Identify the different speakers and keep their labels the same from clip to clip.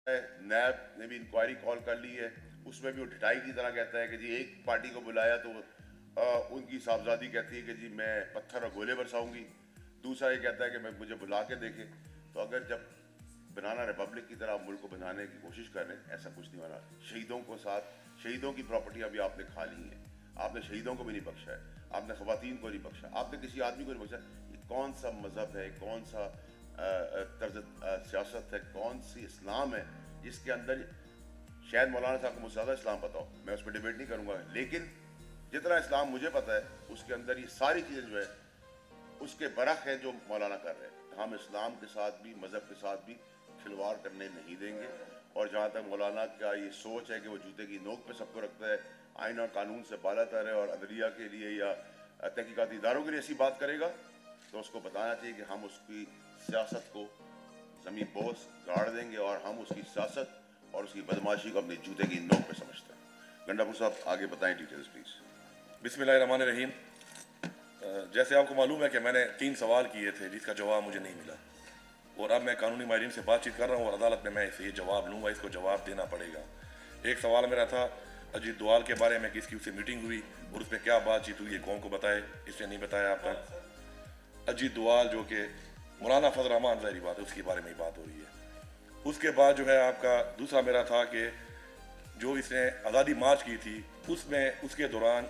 Speaker 1: नैब ने भी inquiry call कर ली है, उसमें भी वो ढिठाई की तरह कहता है कि जी एक पार्टी को बुलाया तो उनकी साहबजादी कहती है कि जी मैं पत्थर और गोले बरसाऊंगी, दूसरा ये कहता है कि मैं मुझे बुला के देखें। तो अगर जब बनाना रिपब्लिक की तरह मुल्क को बनाने की कोशिश कर रहे हैं, ऐसा कुछ नहीं बना। शहीदों को साथ, शहीदों की प्रॉपर्टी अभी आपने खा ली है, आपने शहीदों को भी नहीं बख्शा है, आपने खवातीन को नहीं बख्शा, आपने किसी आदमी को नहीं बख्शा। ये कौन सा मजहब है, कौन सा तर्ज सियासत है, कौन सी इस्लाम है जिसके अंदर, शायद मौलाना साहब को मुझसे ज़्यादा इस्लाम पता हो, मैं उस पर डिबेट नहीं करूँगा, लेकिन जितना इस्लाम मुझे पता है उसके अंदर ये सारी चीज़ें जो है उसके बरख है जो मौलाना कर रहे हैं। हम इस्लाम के साथ भी, मज़हब के साथ भी खिलवाड़ करने नहीं देंगे। और जहाँ तक मौलाना का ये सोच है कि वो जूते की नोक पे सबको रखता है, आइन और कानून से बालातर है और अदलिया के लिए या तहकीकाती इदारों के लिए ऐसी बात करेगा, तो उसको बताना चाहिए कि हम उसकी सियासत को ज़मीन बोस गाड़ देंगे और हम उसकी सियासत और उसकी बदमाशी को अपने जूते की नोक पे समझते हैं। गंडापुर साहब आगे बताएं डिटेल्स प्लीज़।
Speaker 2: बिस्मिल्लाहिर्रहमानिर्रहीम। जैसे आपको मालूम है कि मैंने 3 सवाल किए थे जिसका जवाब मुझे नहीं मिला, और अब मैं कानूनी माहिरीन से बातचीत कर रहा हूँ और अदालत में मैं इसे ये जवाब लूँगा, इसको जवाब देना पड़ेगा। एक सवाल मेरा था अजीत दोवाल के बारे में, किसकी उससे मीटिंग हुई और उस पर क्या बातचीत हुई, ये कौन को बताए, इसने नहीं बताया आप तक। अजीत दोवाल जो कि मौलाना फजल रहमान, ज़ाहिर बात है उसके बारे में ही बात हो रही है। उसके बाद जो है आपका दूसरा मेरा था कि जो इसने आज़ादी मार्च की थी उसमें उसके दौरान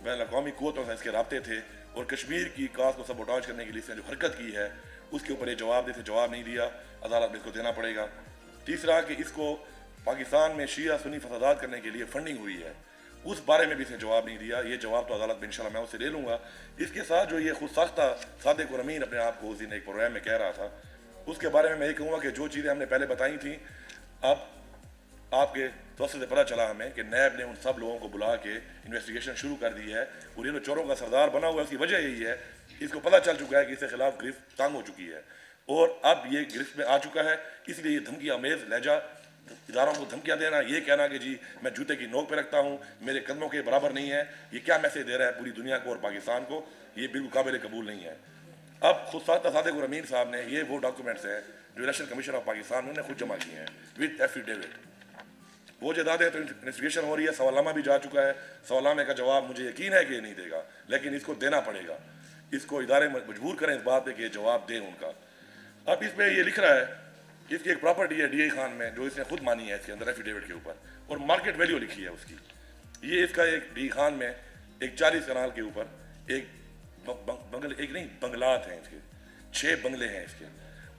Speaker 2: बैन अवी क़ुव्वतों से इसके रबते थे और कश्मीर की काज को सबोटाज करने के लिए इसने जो हरकत की है उसके ऊपर ये जवाब नहीं दिया, अदालत में इसको देना पड़ेगा। तीसरा कि इसको पाकिस्तान में शिया सुन्नी फसादात करने के लिए फंडिंग हुई है, उस बारे में भी इसने जवाब नहीं दिया। ये जवाब तो अदालत में इंशाल्लाह मैं उससे ले लूँगा। इसके साथ जो ये खुद साख्ता सादिक और अमीन अपने आप को उस दिन एक प्रोग्राम में कह रहा था, उसके बारे में मैं ये कहूँगा कि जो चीज़ें हमने पहले बताई थी, अब आपके तवज्जो से पता चला हमें कि नैब ने उन सब लोगों को बुला के इन्वेस्टिगेशन शुरू कर दी है और ये जो चोरों का सरदार बना हुआ है उसकी वजह यही है, इसको पता चल चुका है कि इसके खिलाफ गिरफ्त तंग हो चुकी है और अब ये गिरफ्त में आ चुका है। इसलिए ये धमकी अमेज लहजा इदारों को धमकियाँ देना, ये कहना कि जी मैं जूते की नोक पे रखता हूँ, मेरे कदमों के बराबर नहीं है, ये क्या मैसेज दे रहा है पूरी दुनिया को और पाकिस्तान को, ये बिल्कुल काबिल कबूल नहीं है। अब खुद सादिक और अमीन साहब ने ये वो डॉक्यूमेंट्स हैं जो इलेक्शन कमीशन ऑफ पाकिस्तान ने खुद जमा किए हैं विद एफिडेविट, वो जदाद है। तो इन्वेस्टिगेशन हो रही है, सवालनामा भी जा चुका है, सवालनामे का जवाब मुझे यकीन है कि ये नहीं देगा, लेकिन इसको देना पड़ेगा, इसको इदारे मजबूर करें इस बात पे कि जवाब दें उनका। अब इसमें ये लिख रहा है, इसकी एक प्रॉपर्टी है DI खान में जो इसने खुद मानी है इसके अंदर एफिडेविट के ऊपर, और मार्केट वैल्यू लिखी है उसकी। ये इसका एक DI खान में एक 40 कनाल के ऊपर एक बंगले, एक नहीं बंगलात हैं इसके, 6 बंगले हैं इसके,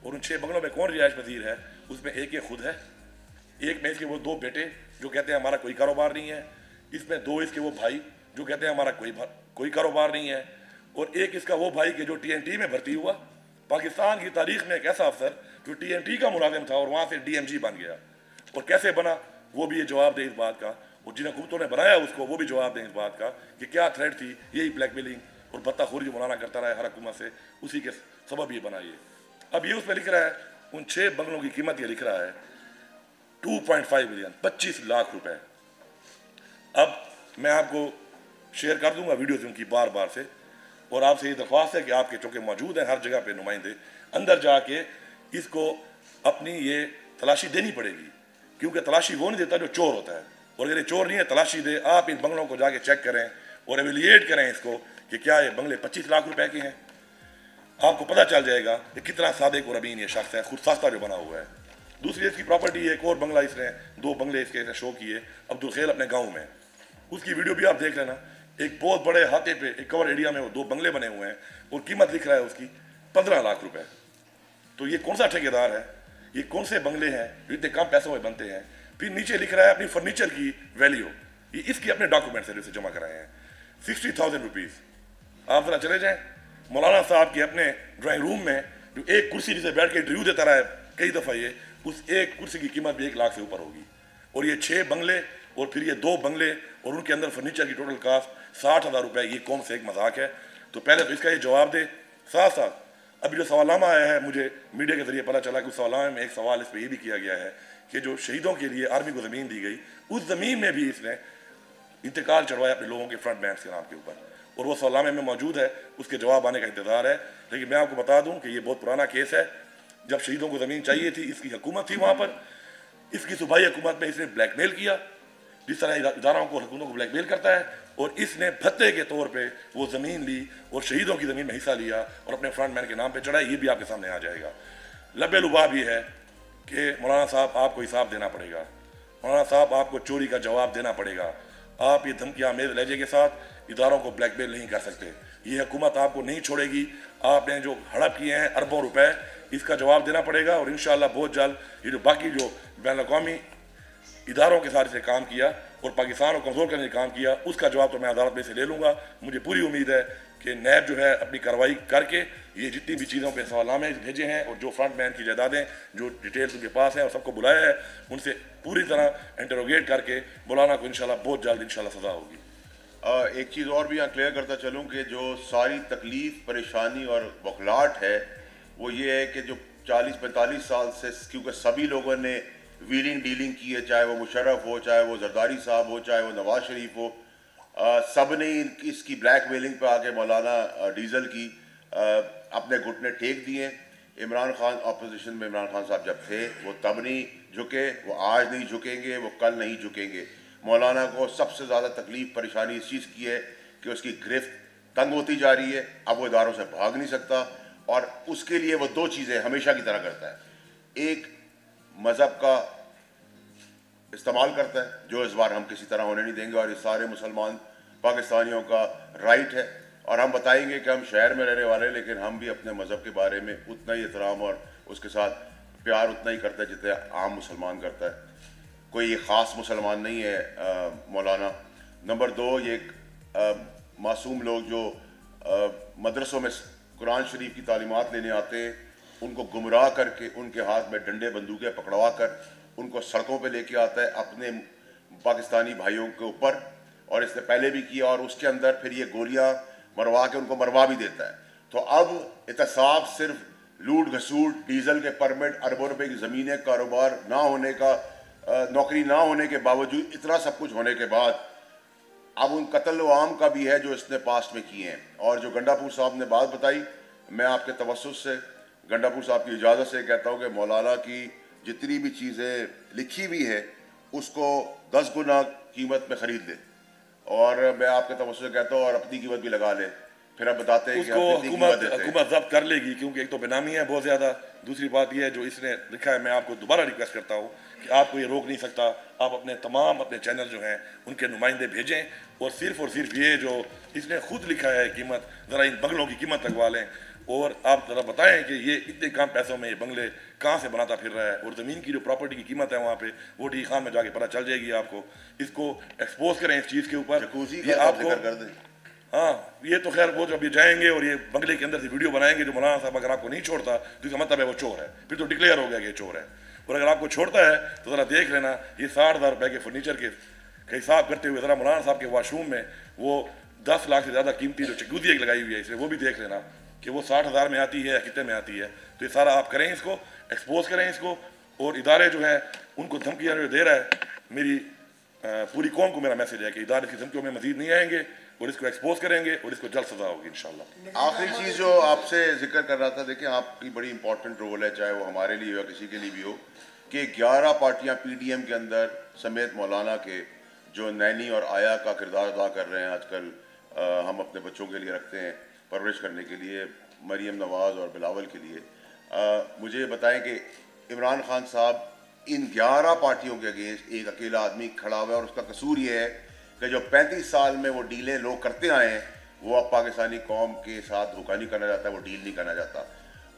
Speaker 2: और उन 6 बंगलों में कौन रिहायश पजीर है, उसमें एक ये खुद है, एक में इसके वो 2 बेटे जो कहते हैं हमारा कोई कारोबार नहीं है, इसमें 2 इसके वो भाई जो कहते हैं हमारा कोई कारोबार नहीं है, और एक इसका वो भाई के जो TNT में भर्ती हुआ, पाकिस्तान की तारीख में एक ऐसा अफसर जो TNT का मुलाजिम था और वहाँ से DMG बन गया, और कैसे बना वो भी ये जवाब दे इस बात का, और जिन हुकूमतों ने बनाया उसको वो भी जवाब दें इस बात का कि क्या थ्रेट थी, यही ब्लैकमेलिंग और बत्ताखोरी जो मौलाना करता रहा है हर हुकूमत से, उसी के सबब ये बना। ये अब ये उसमें लिख रहा है, उन 6 बंगलों की कीमत ये लिख रहा है 2.5 मिलियन, 25 लाख रुपए। अब मैं आपको शेयर कर दूंगा वीडियोज उनकी बार बार से, और आपसे ये दरख्वास्त है कि आपके चूँकि मौजूद हैं हर जगह पे नुमाइंदे, अंदर जाके इसको अपनी ये तलाशी देनी पड़ेगी, क्योंकि तलाशी वो नहीं देता जो चोर होता है, और अगर ये चोर नहीं है तलाशी दे। आप इन बंगलों को जाके चेक करें और एवेलिएट करें इसको कि क्या ये बंगले 25 लाख रुपए के हैं, आपको पता चल जाएगा कि कितना सादिक और अमीन ये शख्स है, खुद साख्ता जो बना हुआ है। दूसरी इसकी प्रॉपर्टी, एक और बंगला इसने, 2 बंगले इसके शो किए अब्दुल खेल अपने गांव में, उसकी वीडियो भी आप देख लेना। एक बहुत बड़े हाथे पे एक कवर एरिया में वो 2 बंगले बने हुए हैं और कीमत लिख रहा है उसकी 15 लाख रुपए। तो ये कौन सा ठेकेदार है, ये कौन से बंगले हैं जो इतने कम पैसों में बनते हैं। फिर नीचे लिख रहा है अपनी फर्नीचर की वैल्यू, ये इसकी अपने डॉक्यूमेंट्स है जो जमा कराए हैं 60,000 रुपीज़। आप जरा चले जाएँ मौलाना साहब के अपने ड्राइंग रूम में, जो एक कुर्सी से बैठ के इंटरव्यू देता रहा है कई दफ़ा, ये उस एक कुर्सी की कीमत भी 1 लाख से ऊपर होगी, और ये 6 बंगले और फिर ये 2 बंगले और उनके अंदर फर्नीचर की टोटल कास्ट 60,000 रुपये। ये कौन से एक मजाक है? तो पहले तो इसका ये जवाब दे। साथ साथ अभी जो सवालनामा आया है, मुझे मीडिया के जरिए पता चला कि उस सवालनामे में एक सवाल इस पर यह भी किया गया है कि जो शहीदों के लिए आर्मी को ज़मीन दी गई, उस ज़मीन में भी इसने इंतकाल चढ़वाया अपने लोगों के फ्रंट बैंड के नाम के ऊपर, और वो सवालनामे में मौजूद है, उसके जवाब आने का इंतज़ार है। लेकिन मैं आपको बता दूँ कि ये बहुत पुराना केस है, जब शहीदों को ज़मीन चाहिए थी इसकी हुकूमत थी वहाँ पर, इसकी सूबाई हुकूमत में इसने ब्लैकमेल किया, जिस तरह इदारों को हुकूमतों को ब्लैकमेल करता है, और इसने भत्ते के तौर पे वो ज़मीन ली और शहीदों की ज़मीन में हिस्सा लिया और अपने फ्रंट मैन के नाम पे चढ़ाया। ये भी आपके सामने आ जाएगा। लबे लुबाब ये है कि मौलाना साहब आपको हिसाब देना पड़ेगा, मौलाना साहब आपको चोरी का जवाब देना पड़ेगा। आप ये धमकियाँ मेरे लहजे के साथ इदारों को ब्लैकमेल नहीं कर सकते। ये हुकूमत आपको नहीं छोड़ेगी। आपने जो हड़प किए हैं अरबों रुपए, इसका जवाब देना पड़ेगा। और इंशाअल्लाह बहुत जल्द ये जो बाकी जो बैनुल-अक़वामी इदारों के साथ इसे काम किया और पाकिस्तान को कमज़ोर करने का काम किया, उसका जवाब तो मैं अदालत में से ले लूँगा। मुझे पूरी उम्मीद है कि नैब जो है अपनी कार्रवाई करके ये जितनी भी चीज़ों पे सवालनामे भेजे हैं और जो फ्रंट मैन की जायदादें जो डिटेल्स उनके पास हैं और सबको बुलाया है, उनसे पूरी तरह इंटरोगेट करके मौलाना को इंशाल्लाह बहुत जल्द इंशाल्लाह सज़ा होगी।
Speaker 1: एक चीज़ और भी यहाँ क्लियर करता चलूँ कि जो सारी तकलीफ, परेशानी और बखलाहट है वो ये है कि जो 40-45 साल से, क्योंकि सभी लोगों ने व्हीलिंग डीलिंग की है, चाहे वो मुशर्रफ हो, चाहे वो जरदारी साहब हो, चाहे वो नवाज शरीफ हो, सब ने इसकी ब्लैकमेलिंग पे आके मौलाना डीजल की अपने घुटने टेक दिए। इमरान खान अपोजिशन में इमरान खान साहब जब थे वो तब नहीं झुके, वो आज नहीं झुकेंगे, वो कल नहीं झुकेंगे। मौलाना को सबसे ज़्यादा तकलीफ परेशानी इस चीज़ की है कि उसकी गिरफ्त तंग होती जा रही है, अब वो इदारों से भाग नहीं सकता और उसके लिए वो दो चीज़ें हमेशा की तरह करता है। एक मज़हब का इस्तेमाल करता है जो इस बार हम किसी तरह होने नहीं देंगे, और ये सारे मुसलमान पाकिस्तानियों का राइट है और हम बताएंगे कि हम शहर में रहने वाले हैं लेकिन हम भी अपने मज़हब के बारे में उतना ही एहतराम और उसके साथ प्यार उतना ही करता है जितना आम मुसलमान करता है। कोई ये ख़ास मुसलमान नहीं है मौलाना। नंबर दो, ये मासूम लोग जो मदरसों में कुरान शरीफ की तालीमात लेने आते हैं, उनको गुमराह करके उनके हाथ में डंडे बंदूकें पकड़वा कर उनको सड़कों पे लेके आता है अपने पाकिस्तानी भाइयों के ऊपर, और इसने पहले भी किया, और उसके अंदर फिर ये गोलियां मरवा के उनको मरवा भी देता है। तो अब एहतसाब सिर्फ लूट घसूट, डीजल के परमिट, अरबों रुपए की ज़मीनें, कारोबार ना होने का, नौकरी ना होने के बावजूद, इतना सब कुछ होने के बाद अब उन कत्ल आम का भी है जो इसने पास्ट में किए हैं। और जो गंडापुर साहब ने बात बताई, मैं आपके तवस्सुस से, गंडापुर साहब की इजाज़त से कहता हूँ कि मौलाना की जितनी भी चीज़ें लिखी हुई है उसको 10 गुना कीमत में ख़रीद ले, और मैं आपके तवज्जो से कहता हूँ और अपनी कीमत भी लगा ले, फिर आप बताते हैं कि
Speaker 2: उसको हुकूमत जब्त कर लेगी, क्योंकि एक तो बेनामी है बहुत ज़्यादा। दूसरी बात यह है जो इसने लिखा है, मैं आपको दोबारा रिक्वेस्ट करता हूँ कि आपको ये रोक नहीं सकता। आप अपने चैनल जो हैं उनके नुमाइंदे भेजें और सिर्फ ये जो इसने खुद लिखा है कीमत, ज़रा इन बंगलों की कीमत लगवा लें और आप ज़रा बताएं कि ये इतने कम पैसों में ये बंगले कहाँ से बनाता फिर रहा है, और ज़मीन की जो प्रॉपर्टी की कीमत है वहाँ पे वो डी खान में जाके पता चल जाएगी आपको। इसको एक्सपोज करें इस चीज़ के ऊपर, ये आपको कर दें। हाँ, ये तो खैर वो जब ये जाएंगे और ये बंगले के अंदर से वीडियो बनाएंगे, जो मौलाना साहब अगर आपको नहीं छोड़ता तो इसका मतलब है वो चोर है, फिर तो डिक्लेयर हो गया कि चोर है। और अगर आपको छोड़ता है तो ज़रा देख लेना, ये 60,000 रुपये के फर्नीचर के हिसाब करते हुए ज़रा मौलाना साहब के वाशरूम में वो 10 लाख से ज़्यादा कीमती जो चकूदी लगाई हुई है इसे, वो भी देख लेना कि वो 60,000 में आती है या कितने में आती है। तो ये सारा आप करें, इसको एक्सपोज करें इसको, और इदारे जो हैं उनको धमकियाँ जो दे रहा है, मेरी पूरी कौम को मेरा मैसेज है कि इदारे की धमकियों में मजीद नहीं आएंगे और इसको एक्सपोज करेंगे और इसको जल्द सजा होगी इंशाल्लाह।
Speaker 1: आखिरी चीज़ जो आपसे जिक्र कर रहा था, देखिए आपकी बड़ी इंपॉर्टेंट रोल है, चाहे वो हमारे लिए या किसी के लिए भी हो, कि 11 पार्टियां PDM के अंदर समेत मौलाना के जो नैनी और आया का किरदार अदा कर रहे हैं आजकल, हम अपने बच्चों के लिए रखते हैं परवरिश करने के लिए, मरीम नवाज़ और बिलावल के लिए। मुझे बताएं कि इमरान खान साहब इन 11 पार्टियों के अगेंस्ट एक अकेला आदमी खड़ा हुआ है, और उसका कसूर ये है कि जो 35 साल में वो डीलें लोग करते आए हैं, वो अब पाकिस्तानी कौम के साथ धोखा नहीं करना चाहता, वो डील नहीं करना चाहता।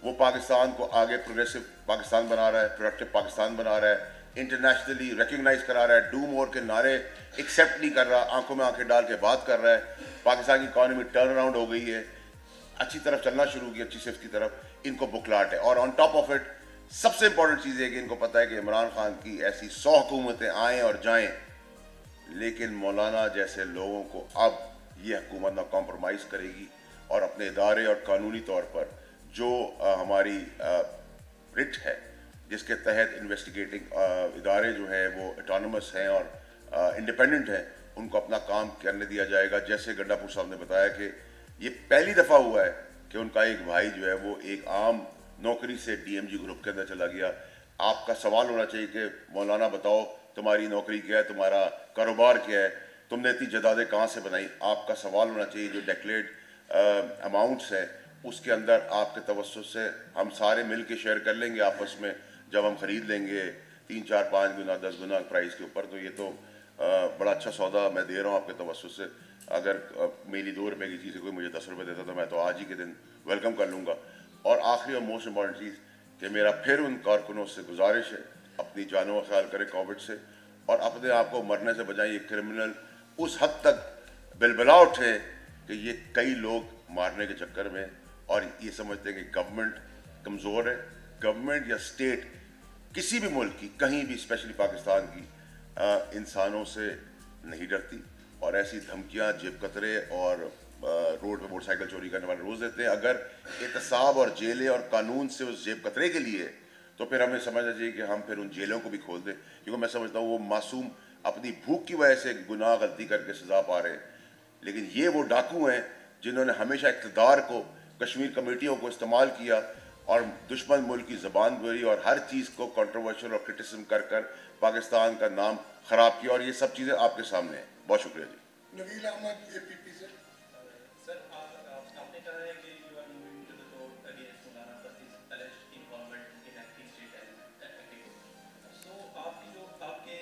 Speaker 1: वो पाकिस्तान को आगे प्रोग्रेसिव पाकिस्तान बना रहा है, प्रोडक्टिव पाकिस्तान बना रहा है, इंटरनेशनली रिकग्नाइज करा रहा है, डू मोर के नारे एक्सेप्ट नहीं कर रहा, आंखों में आंखें डाल के बात कर रहा है। पाकिस्तान की इकॉनमी टर्न अराउंड हो गई है, अच्छी तरफ चलना शुरू की, अच्छी सिफ्त की तरफ। इनको बुकलाट है, और ऑन टॉप ऑफ इट सबसे इंपॉर्टेंट चीज़ है कि इनको पता है कि इमरान खान की ऐसी 100 हुकूमतें आएँ और जाएँ, लेकिन मौलाना जैसे लोगों को अब ये हुकूमत ना कॉम्प्रोमाइज़ करेगी, और अपने इदारे और कानूनी तौर पर जो हमारी रिट है जिसके तहत इन्वेस्टिगेटिंग इदारे जो हैं वो ऑटोनमस हैं और इंडिपेंडेंट हैं, उनको अपना काम करने दिया जाएगा। जैसे गंडापुर साहब ने बताया कि ये पहली दफ़ा हुआ है कि उनका एक भाई जो है वो एक आम नौकरी से DMG ग्रुप के अंदर चला गया, आपका सवाल होना चाहिए कि मौलाना बताओ तुम्हारी नौकरी क्या है, तुम्हारा कारोबार क्या है, तुमने इतनी जदादें कहाँ से बनाई। आपका सवाल होना चाहिए जो डेक्लेयर्ड अमाउंट्स है उसके अंदर आपके तवज्जुह से हम सारे मिल के शेयर कर लेंगे आपस में, जब हम ख़रीद लेंगे 3 4 5 गुना 10 गुना प्राइस के ऊपर, तो ये तो बड़ा अच्छा सौदा मैं दे रहा हूँ आपके तवज्जुह से। अगर मेरी 2 रुपये की चीज़ कोई मुझे 10 रुपये देता तो मैं तो आज ही के दिन वेलकम कर लूँगा। और आखिरी और मोस्ट इम्पॉर्टेंट चीज़ कि मेरा फिर उन कारकुनों से गुजारिश है, अपनी जानों का ख्याल करें कोविड से, और अपने आप को मरने से बचाएं। ये क्रिमिनल उस हद तक बिलबिला उठे कि ये कई लोग मारने के चक्कर में, और ये समझते हैं कि गवर्नमेंट कमज़ोर है। गवर्नमेंट या स्टेट किसी भी मुल्क की, कहीं भी, स्पेशली पाकिस्तान की, इंसानों से नहीं डरती, और ऐसी धमकियां जेब कतरे और रोड पे मोटरसाइकिल चोरी करने वाले रोज़ देते हैं। अगर एहतसाब और जेलें और कानून से उस जेब कतरे के लिए, तो फिर हमें समझना चाहिए कि हम फिर उन जेलों को भी खोल दें, क्योंकि मैं समझता हूँ वो मासूम अपनी भूख की वजह से गुनाह गलती करके सजा पा रहे हैं, लेकिन ये वो डाकू हैं जिन्होंने हमेशा इक़्तिदार को, कश्मीर कमेटियों को इस्तेमाल किया और दुश्मन मुल्क की ज़बान बोली और हर चीज़ को कंट्रोवर्शियल और क्रिटिसिज्म कर कर पाकिस्तान का नाम ख़राब किया। और ये सब चीज़ें आपके सामने हैं। बहुत शुक्रिया जी।
Speaker 3: नवील अहमद एपीपी से।
Speaker 4: सर, आपने कहा है कि you are moving to the court against मौलाना for his alleged involvement in anti-state activities. So आपके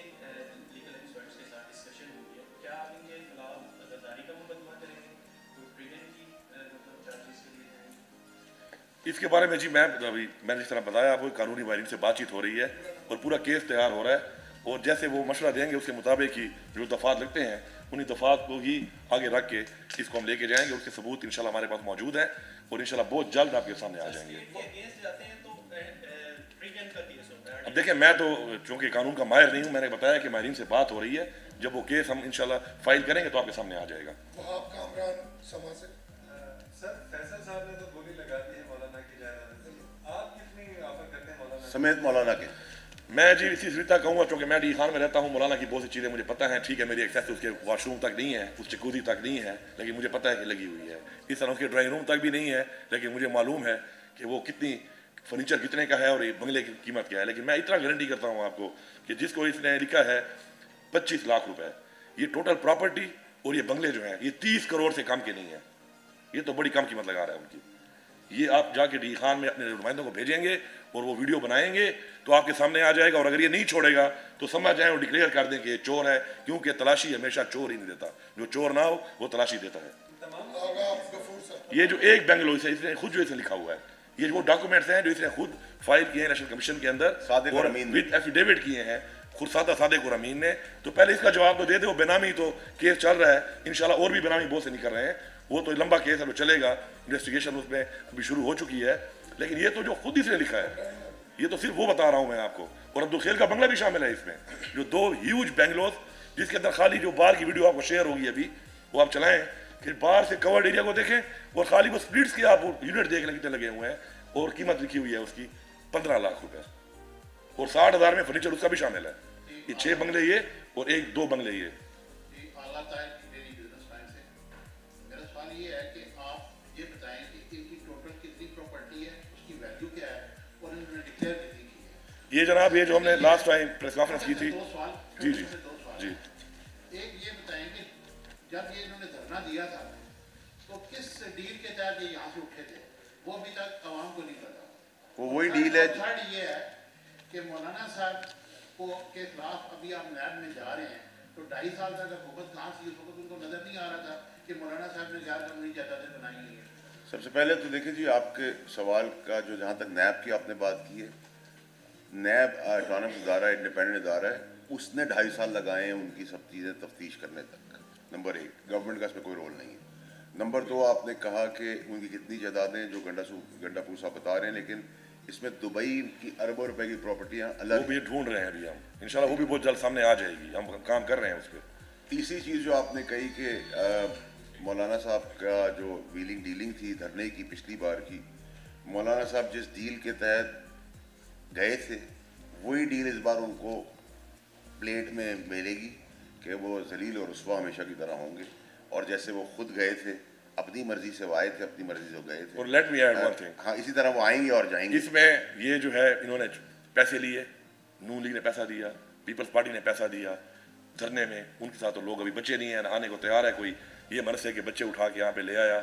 Speaker 4: लीगल एक्सपर्ट्स के साथ डिस्कशन हुई है, क्या आप इनके खिलाफ गद्दारी का मुकदमा करेंगे, तो ट्रिगन की मतलब चार्जेस के लिए जाएंगे?
Speaker 2: इसके बारे में जी मैंने जिस तरह बताया आपको, कानूनी माहिरीन से बातचीत हो रही है और पूरा केस तैयार हो रहा है, और जैसे वो मशवरा देंगे उसके मुताबिक ही जो दफ़ात लगते हैं उन्हीं दफ़ात को ही आगे रख के इसको हम लेके जाएंगे। उसके सबूत इंशाल्लाह हमारे पास मौजूद हैं और इंशाल्लाह बहुत जल्द आपके सामने आ जाएंगे। अब देखें, मैं तो चूँकि कानून का माहिर नहीं हूँ, मैंने बताया कि माहिरीन से बात हो रही है, जब वो केस हम इंशाल्लाह फाइल करेंगे तो आपके सामने आ जाएगा।
Speaker 3: वहाब कामरान समा से।
Speaker 5: सर, फैसल साहब ने तो गोली लगा दी है मौलाना की जायदाद में, आप कितनी ऑफर करते हैं मौलाना
Speaker 1: समेत मौलाना के?
Speaker 2: मैं जी इसी सीता कहूँगा, चूँकि मैं डी खान में रहता हूँ, मौलाना की बहुत सी चीज़ें मुझे पता है। ठीक है, मेरी एक्सेस उसके वॉशरूम तक नहीं है, उस जकूज़ी तक नहीं है, लेकिन मुझे पता है कि लगी हुई है। इस तरह उसके ड्राइंग रूम तक भी नहीं है, लेकिन मुझे मालूम है कि वो कितनी फर्नीचर कितने का है और ये बंगले की कीमत क्या है। लेकिन मैं इतना गारंटी करता हूँ आपको कि जिसको इसने लिखा है 25 लाख रुपए, ये टोटल प्रॉपर्टी और ये बंगले जो हैं ये 30 करोड़ से कम के नहीं है। ये तो बड़ी कम कीमत लगा रहा है उनकी। ये आप जाके डी खान में अपने नुमाइंदों को भेजेंगे और वो वीडियो बनाएंगे तो आपके सामने आ जाएगा। और अगर ये नहीं छोड़ेगा तो समझ जाए और डिक्लेयर कर दें कि ये चोर है, क्योंकि तलाशी हमेशा चोर ही नहीं देता, जो चोर ना हो वो तलाशी देता है। ये जो एक बेंगलोर से इसने खुद जो इसने लिखा हुआ है, ये वो डॉक्यूमेंट्स हैं जो इसने खुद फाइल किए हैं नेशनल कमीशन के अंदर और विद एफिडेविट किए हैं खुद सादिक और अमीन ने। तो पहले इसका जवाब तो दे दे। वो बेनामी तो केस चल रहा है, इंशाल्लाह और भी बेनामी बहुत से निकल रहे हैं। वो तो लंबा केस है, वो चलेगा, इन्वेस्टिगेशन उसमें अभी शुरू हो चुकी है। लेकिन ये तो जो खुद इसने लिखा है, ये तो सिर्फ वो बता रहा हूँ मैं आपको। और अब्दुल खेल का बंगला भी शामिल है इसमें, जो 2 ह्यूज बेंगलोर जिसके अंदर खाली जो बाहर की वीडियो आपको शेयर होगी अभी, वो आप चलाएं कि बाहर से कवर्ड एरिया को देखें और खाली वो स्प्लिट्स के आप यूनिट देख लें कितने लगे हुए हैं, और कीमत लिखी हुई है उसकी 15 लाख रुपए, और 60,000 में फर्नीचर उसका भी शामिल है। ये 6 बंगले ये और 1-2 बंगले ये। ये जनाब, ये जो हमने लास्ट टाइम प्रेस कॉन्फ्रेंस की थी, जी जी जी,
Speaker 6: एक ये बताएं कि जब ये इन्होंने धरना दिया था तो किस डील के तहत ये यहाँ से उठे थे, वो अभी तक आवाम को नहीं पता।
Speaker 1: वो वही डील है।
Speaker 6: थर्ड ये है कि मौलाना साहब को के खिलाफ अभी आप नैब में जा रहे हैं, तो 2.5 साल तक हुकूमत कहाँ से, उस वक्त उनको नजर नहीं आ रहा था कि मौलाना साहब ने गैर कानूनी जायदादें बनाई हुई है।
Speaker 1: सबसे पहले तो देखिए जी, आपके सवाल का जो जहाँ तक नैब की आपने बात की है, नैब ऑटोनमस इदारा, इंडिपेंडेंट इदारा है, उसने 2.5 साल लगाए हैं उनकी सब चीज़ें तफ्तीश करने तक। नंबर 1, गवर्नमेंट का इसमें कोई रोल नहीं है। नंबर 2, आपने कहा कि उनकी कितनी जायदादें जो गंडापुर साहब बता रहे हैं, लेकिन इसमें दुबई की अरबों रुपए की प्रॉपर्टियाँ अलग,
Speaker 2: वो भी ढूंढ रहे हैं अभी हम, इंशाल्लाह वो भी बहुत जल्द सामने आ जाएगी, हम काम कर रहे हैं उस पर।
Speaker 1: तीसरी चीज़ जो आपने कही कि मौलाना साहब का जो व्हीलिंग डीलिंग थी धरने की पिछली बार की, मौलाना साहब जिस डील के तहत गए थे वही डील इस बार उनको प्लेट में मिलेगी कि वो जलील और रुस्वा हमेशा की तरह होंगे। और जैसे वो खुद गए थे, अपनी मर्जी से वो आए थे, अपनी मर्जी से वो गए थे।
Speaker 2: और let me add one thing,
Speaker 1: हाँ, इसी तरह वो आएंगे और जाएंगे।
Speaker 2: इसमें ये जो है इन्होंने पैसे लिए, नून लीग ने पैसा दिया, पीपल्स पार्टी ने पैसा दिया धरने में, उनके साथ तो लोग अभी बचे नहीं हैं, आने को तैयार है कोई। ये मरसे के बच्चे उठा के यहाँ पे ले आया,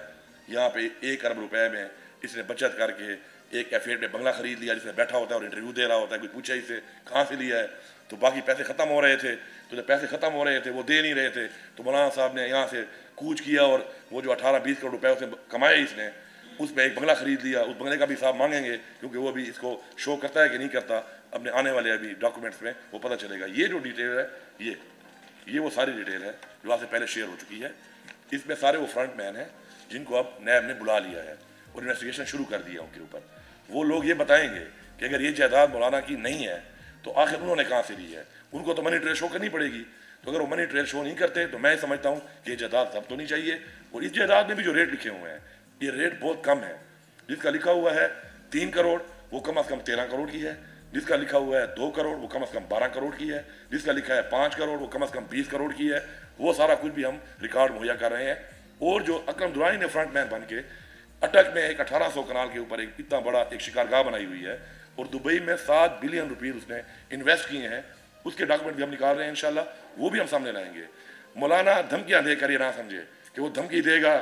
Speaker 2: यहाँ पे 1 अरब रुपए में इसने बचत करके एक एफेड में बंगला खरीद लिया, जिसमें बैठा होता है और इंटरव्यू दे रहा होता है, कोई पूछे इसे कहाँ से लिया है, तो बाकी पैसे ख़त्म हो रहे थे, तो जब पैसे ख़त्म हो रहे थे वो दे नहीं रहे थे, तो मौलाना साहब ने यहाँ से कूच किया और वो जो 18-20 करोड़ रुपए उसने कमाए इसने, उसमें एक बंगला खरीद लिया। उस बंगले का भी हिसाब मांगेंगे क्योंकि वो भी इसको शो करता है कि नहीं करता, अपने आने वाले अभी डॉक्यूमेंट्स में वो पता चलेगा। ये जो डिटेल है ये वो सारी डिटेल है जो आपसे पहले शेयर हो चुकी है। इसमें सारे वो फ्रंट मैन हैं जिनको अब नैब ने बुला लिया है और इन्वेस्टिगेशन शुरू कर दिया उनके ऊपर। वो लोग ये बताएंगे कि अगर ये जायदाद मौलाना की नहीं है तो आखिर उन्होंने कहाँ से ली है। उनको तो मनी ट्रेल शो करनी पड़ेगी, तो अगर वो मनी ट्रेल शो नहीं करते तो मैं समझता हूँ कि ये जायदाद जब्त होनी चाहिए। और इस जायदाद में भी जो रेट लिखे हुए हैं ये रेट बहुत कम है। जिसका लिखा हुआ है 3 करोड़ वो कम से कम 13 करोड़ की है, जिसका लिखा हुआ है 2 करोड़ वो कम से कम 12 करोड़ की है, जिसका लिखा है 5 करोड़ वो कम से कम 20 करोड़ की है। वो सारा कुछ भी हम रिकॉर्ड मुहैया कर रहे हैं। और जो अकरम दुरानी ने फ्रंट मैन बन के अटक में एक 1800 कनाल के ऊपर एक इतना बड़ा एक शिकारगाह बनाई हुई है और दुबई में 7 बिलियन रुपये उसने इन्वेस्ट किए हैं, उसके डॉक्यूमेंट भी हम निकाल रहे हैं इंशाल्लाह, वो भी हम सामने लाएंगे। मौलाना धमकियां देकर ये ना समझे कि वो धमकी देगा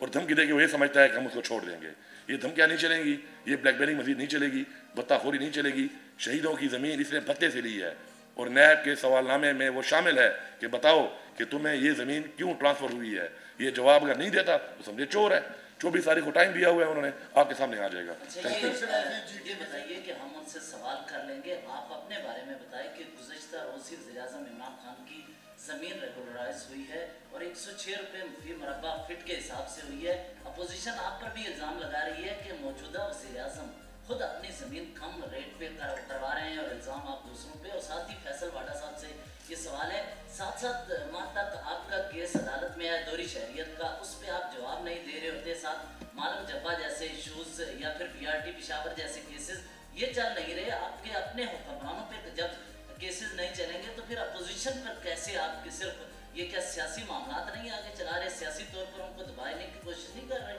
Speaker 2: और धमकी देके वो ये समझता है कि हम उसको छोड़ देंगे। ये धमकियां नहीं चलेंगी, ये ब्लैकमेलिंग मजीद नहीं चलेगी, बत्ताखोरी नहीं चलेगी। शहीदों की ज़मीन इसने भत्ते से ली है और नैब के सवालनामे में वो शामिल है कि बताओ कि तुम्हें ये ज़मीन क्यों ट्रांसफ़र हुई है। ये जवाब अगर नहीं देता तो समझे चोर है। 24 तारीख को टाइम दिया हुआ है उन्होंने, आपके सामने आ जाएगा। Thank you.
Speaker 7: ये बताइए कि हम उनसे सवाल कर लेंगे, आप अपने बारे में बताएं कि गुज़श्ता रोज़ वज़ीर-ए-आज़म इमरान खान की ज़मीन रेगुलराइज हुई है और 106 रुपये फी मरबा फिट के हिसाब से हुई है। अपोजिशन आप पर भी इल्ज़ाम लगा रही है कि मौजूदा वज़ीर-ए-आज़म खुद अपनी ज़मीन कम रेट पे करवा रहे हैं और इल्ज़ाम आप दूसरों पे। और साथ ही फैसल वाडा साहब से ये सवाल है, 7 माह तक आपका केस अदालत में है दोहरी शहरियत का, उस पर आप जवाब नहीं दे रहे होते। साथ मालम जब्बा जैसे इशूज़ या फिर BRT पेशावर जैसे केसेस ये चल नहीं रहे आपके अपने हुक्मरानों पे। जब केसेस नहीं चलेंगे तो फिर अपोजिशन पर कैसे आपके सिर्फ ये क्या सियासी मामला नहीं आगे चला रहे, सियासी तौर पर उनको दबाने की कोशिश नहीं कर रहे?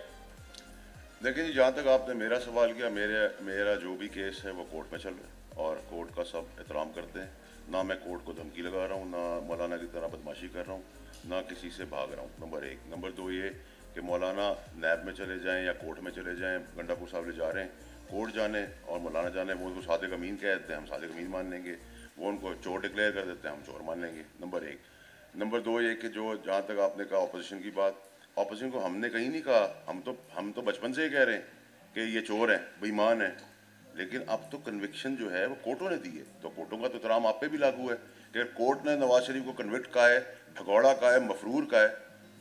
Speaker 1: देखिए जी, जहाँ तक आपने मेरा सवाल किया, मेरा जो भी केस है वो कोर्ट में चल रहा है और कोर्ट का सब एहतराम करते हैं। ना मैं कोर्ट को धमकी लगा रहा हूँ, ना मौलाना की तरह बदमाशी कर रहा हूँ, ना किसी से भाग रहा हूँ। नंबर 1। नंबर 2 ये कि मौलाना नैब में चले जाएँ या कोर्ट में चले जाएँ, गंडापुर साहब ले जा रहे हैं, कोर्ट जाने और मौलाना जाने, वो उनको सादिक अमीन कह देते हैं, हम सादिक अमीन मान लेंगे। वो उनको चोर डिक्लेयर कर देते हैं, हम चोर मान लेंगे। नंबर 1। नंबर 2 ये कि जो जहाँ तक आपने कहा अपोजिशन की बात, अपोजिशन को हमने कहीं नहीं कहा, हम तो बचपन से ही कह रहे हैं कि ये चोर है, बेईमान है। लेकिन अब तो कन्विक्शन जो है वो कोर्टों ने दी है, तो कोर्टों का तो एहतराम आप पे भी लागू है कि कोर्ट ने नवाज शरीफ को कन्विक्ट कहा है, भगौड़ा कहा है, मफरूर कहा है,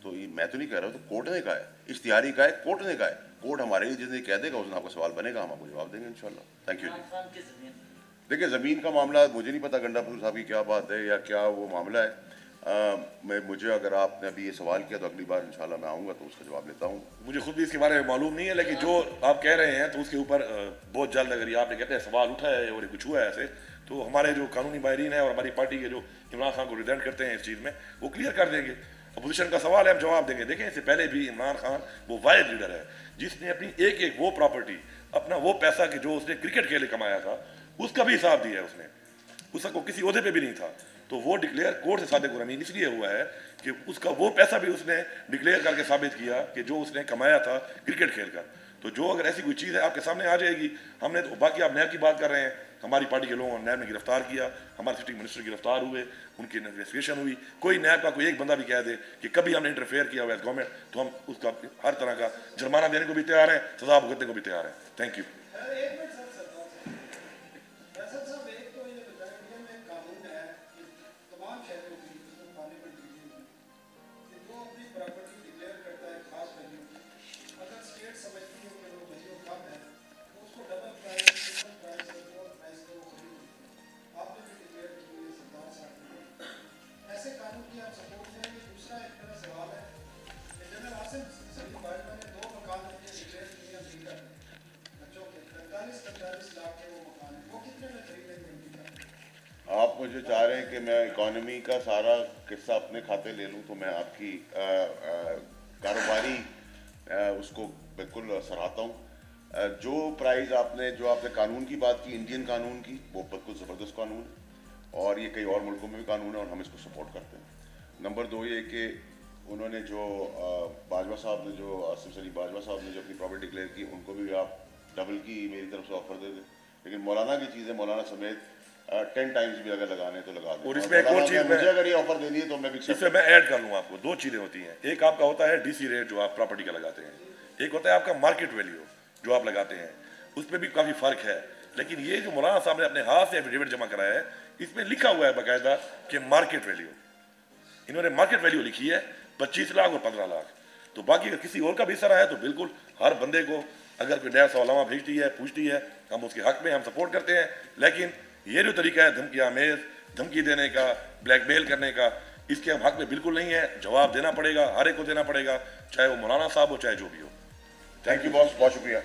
Speaker 1: तो ये मैं तो नहीं कह रहा हूँ, तो कोर्ट ने कहा है, इश्तिहारी कहा है, कोर्ट ने कहा है। कोर्ट हमारे लिए जितने कह देगा उस दिन आपका सवाल बनेगा, हम आपको जवाब देंगे इंशाल्लाह। Thank you. देखिए, ज़मीन का मामला मुझे नहीं पता गंडापुर साहब की क्या बात है या क्या वो मामला है। मुझे अगर आपने अभी ये सवाल किया तो अगली बार इंशाल्लाह मैं आऊँगा तो उसका जवाब लेता हूँ।
Speaker 2: मुझे खुद भी इसके बारे में मालूम नहीं है, लेकिन जो आप कह रहे हैं तो उसके ऊपर बहुत जल्द अगर ये आपने कहते हैं सवाल उठा है और कुछ हुआ है ऐसे, तो हमारे जो कानूनी माहिरीन हैं और हमारी पार्टी के जो इमरान खान को रिप्रेजेंट करते हैं इस चीज़ में, वो क्लियर कर देंगे। अपोजिशन का सवाल है, हम जवाब देंगे। देखें, इससे पहले भी इमरान खान वो वाहिद लीडर है जिसने अपनी एक वो प्रॉपर्टी, अपना वो पैसा कि जो उसने क्रिकेट खेले कमाया था, उसका भी हिसाब दिया है उसने। उसका किसी ओहदे पे भी नहीं था, तो वो डिक्लेयर कोर्ट से सादिक अमीन इसलिए हुआ है कि उसका वो पैसा भी उसने डिक्लेयर करके साबित किया कि जो उसने कमाया था क्रिकेट खेलकर। तो जो अगर ऐसी कोई चीज़ है आपके सामने आ जाएगी। हमने तो बाकी आप नैब की बात कर रहे हैं, हमारी पार्टी के लोगों ने नैब ने गिरफ्तार किया, हमारे सिटिंग मिनिस्टर गिरफ्तार हुए, उनकी इन्वेस्टिगेशन हुई। कोई नैब का कोई एक बंदा भी कह दे कि कभी हमने इंटरफेयर किया हुआ है गवर्नमेंट, तो हम उसका हर तरह का जुर्माना देने को भी तैयार हैं, सजा भुगतने को भी तैयार हैं। Thank you.
Speaker 1: आप मुझे चाह रहे हैं कि मैं इकॉनमी का सारा किस्सा अपने खाते ले लूं, तो मैं आपकी कारोबारी उसको बिल्कुल सराहता हूं। जो प्राइस आपने कानून की बात की, इंडियन कानून की, वो बिल्कुल ज़बरदस्त कानून है और ये कई और मुल्कों में भी कानून है और हम इसको सपोर्ट करते हैं। नंबर 2 ये कि उन्होंने जो बाजवा साहब ने जो आसिफ सलीम बाजवा साहब ने जो अपनी प्रॉपर्टी डिक्लेयर की, उनको भी आप डबल की मेरी तरफ से ऑफर दे दें। लेकिन मौलाना की चीज़ें मौलाना समेत 10 टाइम्स भी अगर लगाने तो लगा दें।
Speaker 2: और इसमें एक और चीज़
Speaker 1: मुझे अगर ये ऑफर देनी है तो मैं भी
Speaker 2: इसमें मैं ऐड कर लूँ आपको, 2 चीज़ें होती हैं। एक आपका होता है डीसी रेट जो आप प्रॉपर्टी का लगाते हैं, एक होता है आपका मार्केट वैल्यू जो आप लगाते हैं, उसमें भी काफ़ी फ़र्क है। लेकिन ये जो मौलाना साहब ने अपने हाथ से एफिडेविट जमा कराया है, इसमें लिखा हुआ है बाकायदा कि मार्केट वैल्यू, इन्होंने मार्केट वैल्यू लिखी है 25 लाख और 15 लाख। तो बाकी अगर किसी और का भी इस तरह है तो बिल्कुल हर बंदे को अगर कोई नया सवालामा भेजती है, पूछती है, हम उसके हक में हम सपोर्ट करते हैं। लेकिन ये जो तरीका है धमकी आमेज, धमकी देने का, ब्लैकमेल करने का, इसके हम हक में बिल्कुल नहीं है। जवाब देना पड़ेगा, हर एक को देना पड़ेगा, चाहे वो मौलाना साहब हो चाहे जो भी हो।
Speaker 1: थैंक यू बॉस, बहुत शुक्रिया।